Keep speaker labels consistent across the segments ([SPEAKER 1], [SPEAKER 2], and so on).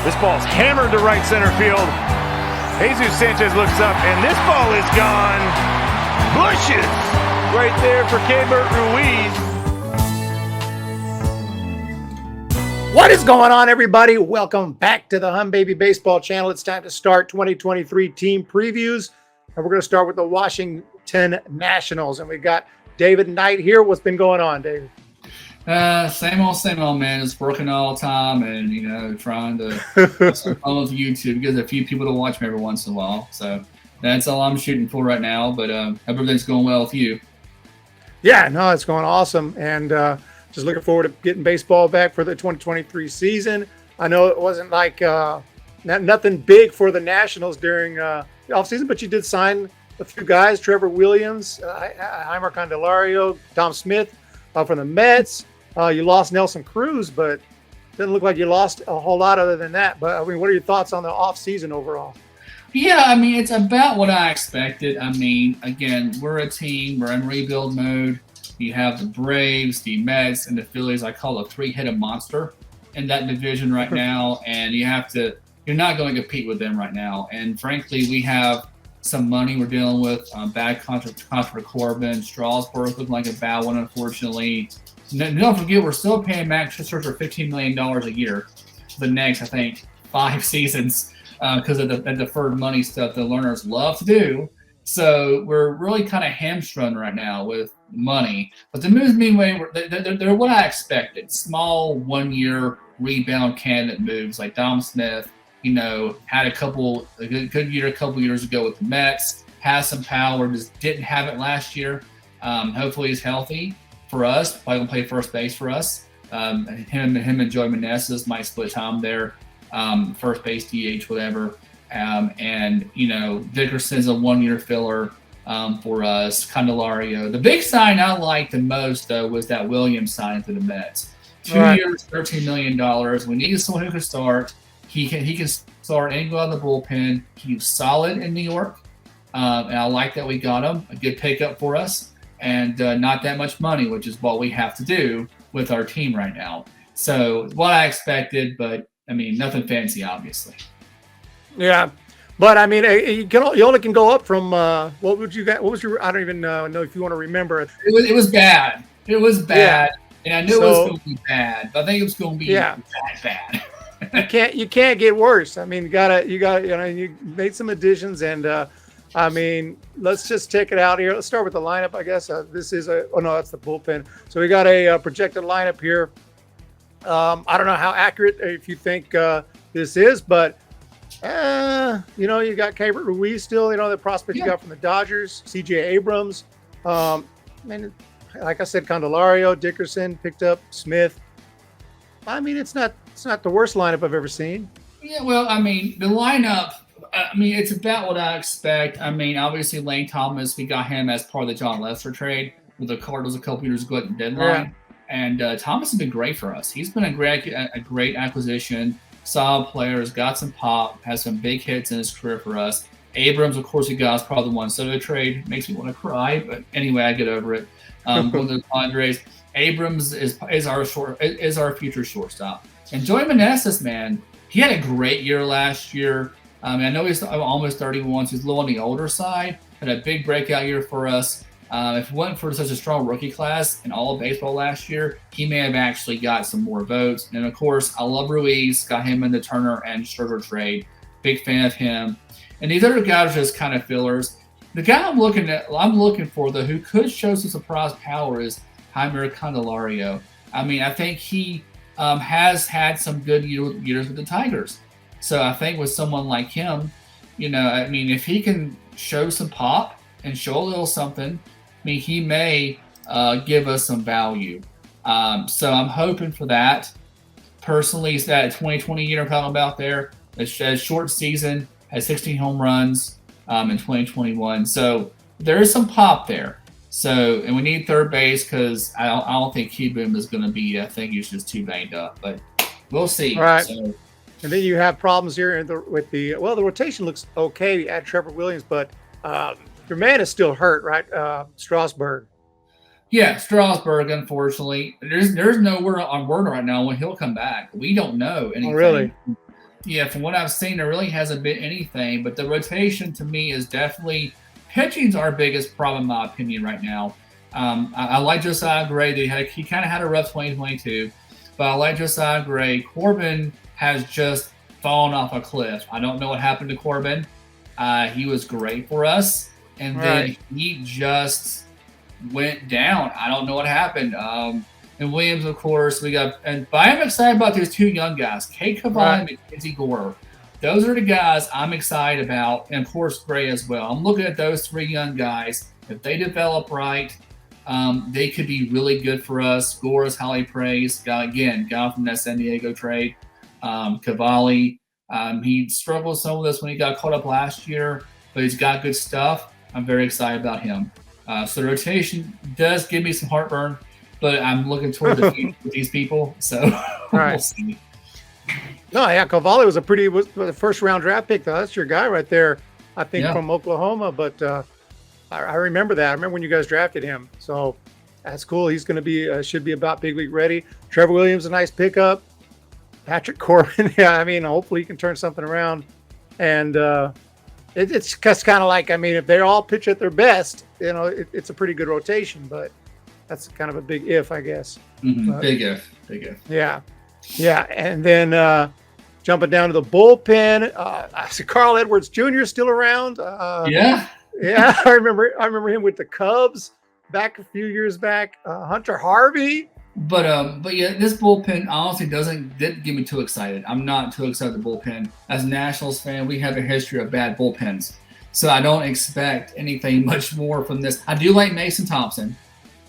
[SPEAKER 1] This ball's hammered to right center field. Jesus Sanchez looks up, and this ball is gone. Bushes right there for Keibert Ruiz.
[SPEAKER 2] What is going on, everybody? Welcome back to the Humm Baby Baseball channel. It's time to start 2023 team previews. And we're going to start with the Washington Nationals. And we got David Knight here. What's been going on, David?
[SPEAKER 3] Same old, man. Just working all the time and, trying to put some fun with YouTube, get a few people to watch me every once in a while. So that's all I'm shooting for right now. But hope everything's going well with you.
[SPEAKER 2] Yeah, no, it's going awesome. And just looking forward to getting baseball back for the 2023 season. I know it wasn't like nothing big for the Nationals during the offseason, but you did sign a few guys, Trevor Williams, Heimer Candelario, Tom Smith from the Mets. You lost Nelson Cruz, but it doesn't look like you lost a whole lot other than that. But, I mean, what are your thoughts on the offseason overall?
[SPEAKER 3] Yeah, I mean, it's about what I expected. I mean, again, we're a team. We're in rebuild mode. You have the Braves, the Mets, and the Phillies. I call a three-headed monster in that division right now. And you're not going to compete with them right now. And, frankly, we have some money we're dealing with. Bad contract for Corbin. Strasburg looking like a bad one, unfortunately. Don't forget, we're still paying Max Scherzer $15 million a year for the next, I think, 5 seasons because of the deferred money stuff the learners love to do. So we're really kind of hamstrung right now with money. But the moves, meanwhile, they're what I expected. Small, one-year rebound candidate moves like Dom Smith, had a good year a couple years ago with the Mets, has some power, just didn't have it last year. Hopefully he's healthy for us, probably gonna play first base for us. Him and Joey Meneses might split time there, first base, DH, whatever. And Dickerson's a one-year filler for us. Candelario. The big sign I liked the most though was that Williams signing to the Mets. 2 years, $13 million. We need someone who can start. He can start and go out of the bullpen. He's solid in New York, and I like that we got him. A good pickup for us. And not that much money, which is what we have to do with our team right now. So what I expected, but I mean, nothing fancy, obviously.
[SPEAKER 2] Yeah, but I mean, you only can go up from what would you get? What was your? I don't even know if you want to remember it.
[SPEAKER 3] It was bad. It was bad, and I knew it was going to be bad. But I think it was going to be bad.
[SPEAKER 2] You can't get worse. I mean, you made some additions and. I mean, let's just take it out here. Let's start with the lineup, I guess. This is that's the bullpen. So we got a projected lineup here. I don't know how accurate if you think this is, but you got Keibert Ruiz still. The prospect you got from the Dodgers, C.J. Abrams. I mean, like I said, Candelario, Dickerson picked up Smith. I mean, it's not the worst lineup I've ever seen.
[SPEAKER 3] Yeah, well, I mean, the lineup. I mean, it's about what I expect. I mean, obviously, Lane Thomas, we got him as part of the John Lester trade with the Cardinals a couple years ago at the deadline. Yeah. And Thomas has been great for us. He's been a great acquisition, solid player, has got some pop, has some big hits in his career for us. Abrams, of course, he got us probably the one Soto trade. Makes me want to cry, but anyway, I get over it. Going to the Padres. Abrams is our future shortstop. And Joey Meneses, man, he had a great year last year. I know he's almost 31, so he's a little on the older side, but a big breakout year for us. If it wasn't for such a strong rookie class in all of baseball last year, he may have actually got some more votes. And, of course, I love Ruiz, got him in the Turner and Scherzer trade. Big fan of him. And these other guys are just kind of fillers. The guy I'm looking for, though, who could show some surprise power is Heimer Candelario. I mean, I think he has had some good years with the Tigers. So I think with someone like him, I mean, if he can show some pop and show a little something, I mean, he may give us some value. So I'm hoping for that. Personally, it's that 2020 year I'm talking about there. It's a short season, has 16 home runs in 2021. So there is some pop there. So, and we need third base because I don't think Keyboom is going to be. I think he's just too banged up, but we'll see.
[SPEAKER 2] All right.
[SPEAKER 3] So,
[SPEAKER 2] and then you have problems here with the rotation looks okay. You add Trevor Williams, but your man is still hurt, right? Strasburg.
[SPEAKER 3] Yeah, Strasburg, unfortunately. There's no word on Werner right now when he'll come back. We don't know anything.
[SPEAKER 2] Oh, really?
[SPEAKER 3] Yeah, from what I've seen, there really hasn't been anything. But the rotation to me is definitely pitching's our biggest problem, in my opinion, right now. I like Josiah Gray. He kind of had a rough 2022, but I like Josiah Gray. Corbin has just fallen off a cliff. I don't know what happened to Corbin. He was great for us, and then he just went down. I don't know what happened. And Williams, of course, but I'm excited about these two young guys, Kate Cavalli and Mackenzie Gore. Those are the guys I'm excited about, and of course Gray as well. I'm looking at those three young guys. If they develop right, they could be really good for us. Gore is highly praised. Guy from that San Diego trade. Cavalli, he struggled some with this when he got caught up last year, but he's got good stuff. I'm very excited about him. So the rotation does give me some heartburn, but I'm looking toward the future with these people. So we'll see.
[SPEAKER 2] No, yeah, Cavalli was a first-round draft pick, though. That's your guy right there, I think, from Oklahoma. But I remember that. I remember when you guys drafted him. So that's cool. He's going to be should be about big league ready. Trevor Williams, a nice pickup. Patrick Corbin, hopefully he can turn something around. And it's just kind of like, if they all pitch at their best, it's a pretty good rotation. But that's kind of a big if, I guess.
[SPEAKER 3] Mm-hmm. Big if.
[SPEAKER 2] Yeah. Yeah, and then jumping down to the bullpen, I see Carl Edwards Jr. still around.
[SPEAKER 3] Yeah,
[SPEAKER 2] I remember him with the Cubs back a few years back. Hunter Harvey.
[SPEAKER 3] But yeah, this bullpen honestly didn't get me too excited. I'm not too excited the bullpen. As a Nationals fan, we have a history of bad bullpens, so I don't expect anything much more from this. I do like Mason Thompson.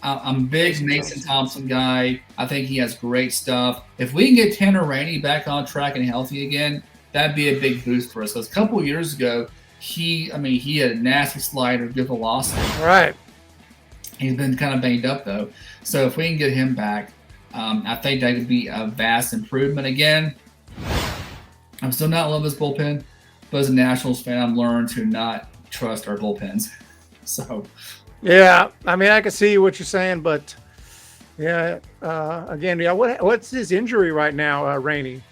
[SPEAKER 3] I'm a big Mason Thompson guy. I think he has great stuff. If we can get Tanner Rainey back on track and healthy again, that'd be a big boost for us. Because a couple of years ago, he had a nasty slider, good velocity.
[SPEAKER 2] Right.
[SPEAKER 3] He's been kind of banged up, though. So if we can get him back, I think that could be a vast improvement. Again, I'm still not in love with this bullpen, but as a Nationals fan, I'm learning to not trust our bullpens. So...
[SPEAKER 2] yeah, I can see what you're saying, but what's his injury right now, Rainey?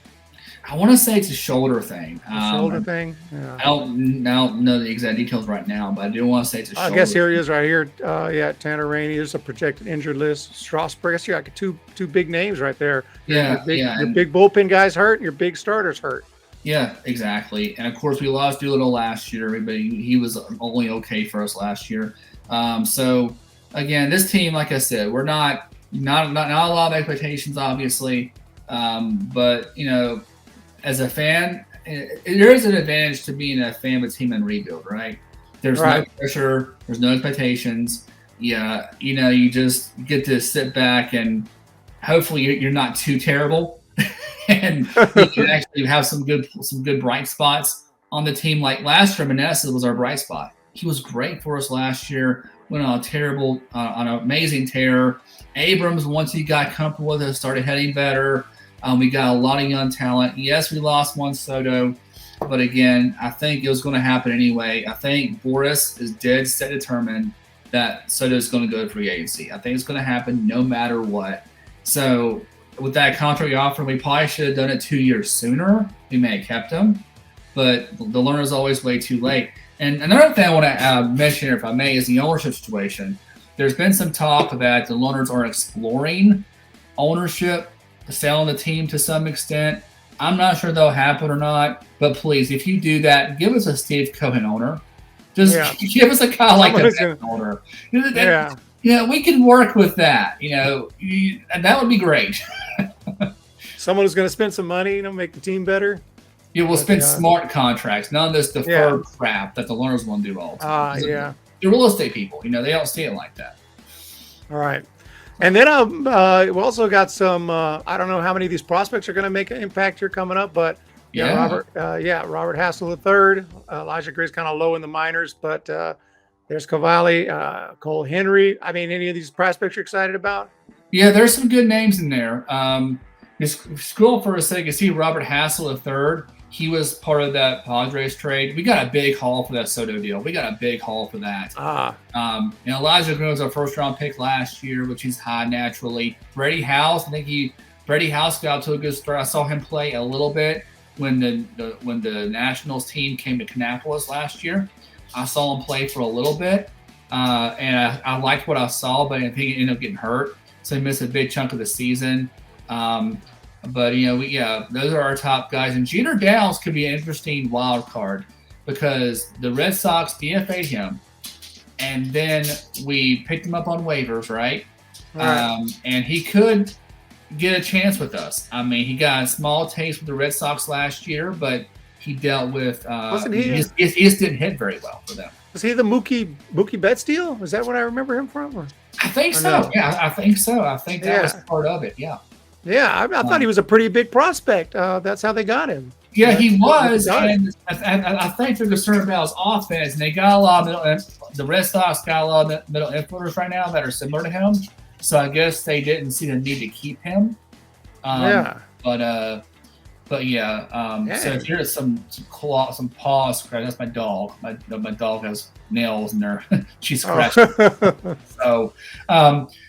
[SPEAKER 3] I want to say it's a shoulder thing.
[SPEAKER 2] Shoulder thing? Yeah.
[SPEAKER 3] I don't know the exact details right now, but I do want to say it's a shoulder.
[SPEAKER 2] I guess here he is right here. Tanner Rainey. There's a projected injured list. Strasburg. I guess you got two big names right there. Your big bullpen guys hurt, and your big starters hurt.
[SPEAKER 3] Yeah, exactly. And of course, we lost Doolittle last year, but he was only okay for us last year. So again, this team, like I said, we're not a lot of expectations, obviously. But as a fan, there is an advantage to being a fan of a team in rebuild, right? There's no pressure, there's no expectations. Yeah, you just get to sit back and hopefully you're not too terrible, and you can actually have some good bright spots on the team. Like last year, Manessa was our bright spot. He was great for us last year. Went on an amazing tear. Abrams, once he got comfortable with us, started heading better. We got a lot of young talent. Yes, we lost Juan Soto, but again, I think it was going to happen anyway. I think Boris is dead set determined that Soto is going to go to free agency. I think it's going to happen no matter what. So with that contract offer, we probably should have done it 2 years sooner. We may have kept him, but the learner is always way too late. And another thing I want to mention here, if I may, is the ownership situation. There's been some talk that the Loners are exploring ownership, selling the team to some extent. I'm not sure that'll happen or not, but please, if you do that, give us a Steve Cohen owner. Just give us a guy like that owner. We can work with that. And that would be great.
[SPEAKER 2] Someone who's going to spend some money, make the team better.
[SPEAKER 3] Yeah, we'll spend smart contracts, none of this deferred crap that the learners want to do all the time. The real estate people, they don't see it like that.
[SPEAKER 2] All right. And then we also got some, I don't know how many of these prospects are going to make an impact here coming up, but Robert Hassel III, Elijah Gray's kind of low in the minors, but there's Cavalli, Cole Henry. Any of these prospects you're excited about?
[SPEAKER 3] Yeah, there's some good names in there. Just scroll for a second, you see Robert Hassel III. He was part of that Padres trade. We got a big haul for that Soto deal. We got a big haul for that. Elijah Green was our first-round pick last year, which he's high naturally. Brady House, Brady House got to a good start. I saw him play a little bit. when the Nationals team came to Kannapolis last year. I saw him play for a little bit, and I liked what I saw, but I think he ended up getting hurt, so he missed a big chunk of the season. But those are our top guys, and Jeter Downs could be an interesting wild card because the Red Sox DFA'd him, and then we picked him up on waivers, right? And he could get a chance with us. I mean, he got a small taste with the Red Sox last year, but he dealt with
[SPEAKER 2] Wasn't he?
[SPEAKER 3] He just didn't hit very well for them.
[SPEAKER 2] Was he the Mookie Betts deal? Is that what I remember him from? Or?
[SPEAKER 3] I think so.
[SPEAKER 2] No?
[SPEAKER 3] Yeah, I think so. I think that was part of it. Yeah.
[SPEAKER 2] Yeah, I thought he was a pretty big prospect. That's how they got him.
[SPEAKER 3] Yeah, he was. And I think they're concerned about his offense, and they got a lot of the Red Sox got a lot of middle infielders right now that are similar to him. So I guess they didn't see the need to keep him. But yeah. So here's some paws scratch. That's my dog. My dog has nails in there. She's scratched.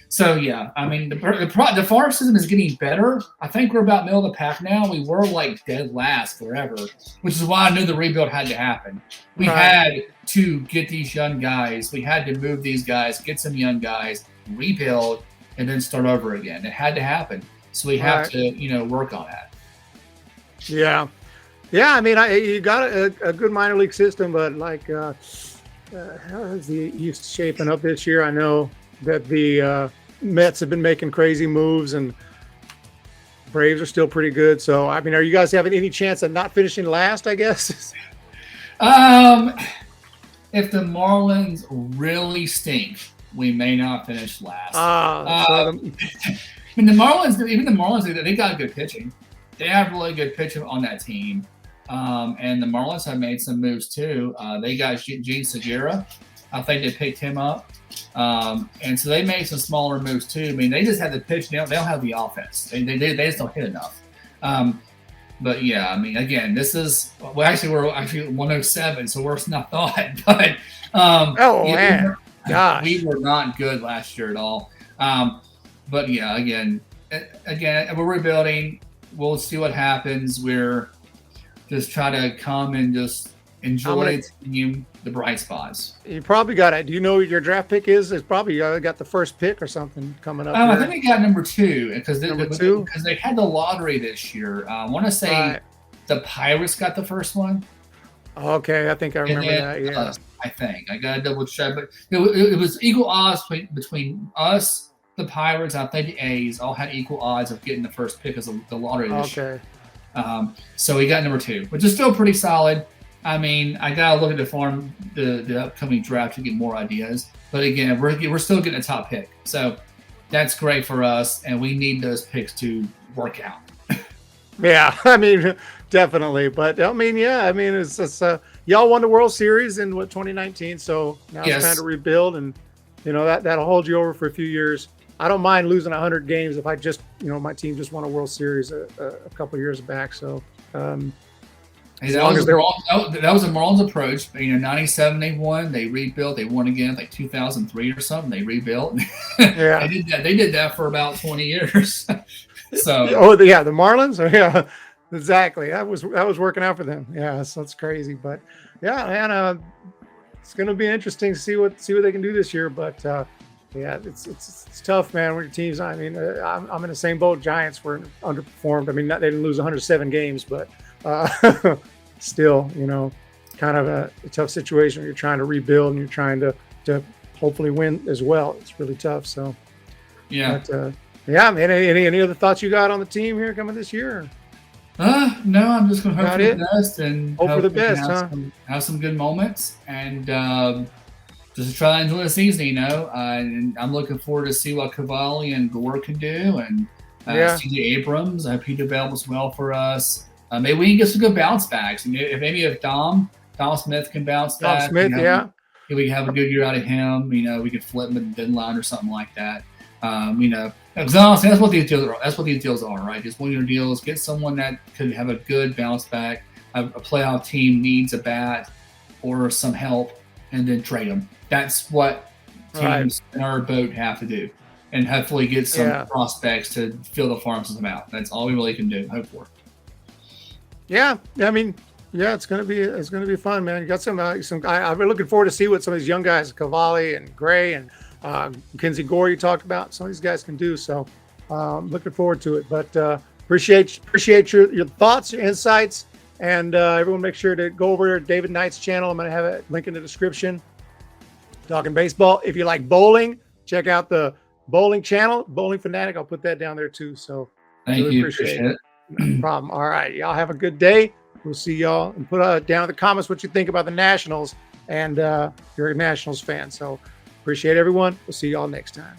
[SPEAKER 3] So yeah. I mean, the farm system is getting better. I think we're about middle of the pack now. We were like dead last forever, which is why I knew the rebuild had to happen. We had to get these young guys. We had to move these guys, get some young guys, rebuild, and then start over again. It had to happen. So we have to, work on that.
[SPEAKER 2] Yeah. I mean, you got a good minor league system, but like, how is the East shaping up this year? I know that the Mets have been making crazy moves, and Braves are still pretty good. So, I mean, are you guys having any chance of not finishing last? I guess.
[SPEAKER 3] If the Marlins really stink, we may not finish last. I mean, the Marlins, they got good pitching. They have really good pitching on that team. And the Marlins have made some moves too. They got Gene Segura. I think they picked him up. And so they made some smaller moves too. I mean, they just have the pitch. They don't have the offense. They just don't hit enough. But yeah, I mean, again, we're actually 107, so worse than I thought. But
[SPEAKER 2] man, gosh,
[SPEAKER 3] we were not good last year at all. But yeah, again, we're rebuilding. We'll see what happens. We're just try to come and just enjoy the bright spots.
[SPEAKER 2] You probably got it. Do you know what your draft pick is? It's probably got the first pick or something coming up.
[SPEAKER 3] I think they got number 2 because they had the lottery this year. I want to say the Pirates got the first one.
[SPEAKER 2] Okay, I think I remember that. Yeah,
[SPEAKER 3] I think I got to double check, but it was equal odds between us. The Pirates, I think the A's all had equal odds of getting the first pick as the lottery this year. So we got number 2, which is still pretty solid. I mean, I gotta look at the upcoming draft to get more ideas. But again, we're still getting a top pick, so that's great for us, and we need those picks to work out.
[SPEAKER 2] Yeah, I mean, definitely. But I mean, it's y'all won the World Series in 2019, so now it's time to rebuild, and that'll hold you over for a few years. I don't mind losing 100 games if I just, my team just won a World Series a couple of years back. So,
[SPEAKER 3] that was a Marlins approach. 97 they won, they rebuilt, they won again like 2003 or something. They rebuilt.
[SPEAKER 2] Yeah,
[SPEAKER 3] they did that for about 20 years. So,
[SPEAKER 2] the Marlins. Yeah, exactly. That was working out for them. Yeah, so that's crazy. But yeah, man, it's going to be interesting to see what they can do this year. But yeah, it's tough, man. When your teams, I mean, I'm in the same boat. Giants were underperformed. I mean, they didn't lose 107 games, but still, kind of a tough situation. You're trying to rebuild and you're trying to hopefully win as well. It's really tough. So
[SPEAKER 3] yeah,
[SPEAKER 2] but, yeah, man. Any other thoughts you got on the team here coming this year?
[SPEAKER 3] No, I'm just going to hope for the best and
[SPEAKER 2] hope for the best,
[SPEAKER 3] have some good moments and just try to enjoy the season, and I'm looking forward to see what Cavalli and Gore can do, and CJ Abrams. I hope he develops well for us. Maybe we can get some good bounce backs. If Dom Smith can bounce back.
[SPEAKER 2] Dom Smith,
[SPEAKER 3] we can have a good year out of him. We could flip him at the deadline or something like that. Because honestly, that's what these deals are. That's what these deals are, right? Just 1 year deals. Get someone that could have a good bounce back. A playoff team needs a bat or some help, and then trade them. That's what teams in our boat have to do, and hopefully get some prospects to fill the farm system out. That's all we really can do. Hope for.
[SPEAKER 2] Yeah, I mean, yeah, it's gonna be fun, man. You got some. I'm really looking forward to see what some of these young guys, Cavalli and Gray and Kinsey Gore, you talked about. Some of these guys can do. So, looking forward to it. But appreciate your thoughts, your insights, and everyone make sure to go over to David Knight's channel. I'm gonna have a link in the description. Talking baseball. If you like bowling, check out the bowling channel, Bowling Fanatic. I'll put that down there too. So,
[SPEAKER 3] Thank
[SPEAKER 2] really
[SPEAKER 3] you. Appreciate it.
[SPEAKER 2] No problem. All right. Y'all have a good day. We'll see y'all, and put down in the comments what you think about the Nationals, and you're a Nationals fan. So appreciate everyone. We'll see y'all next time.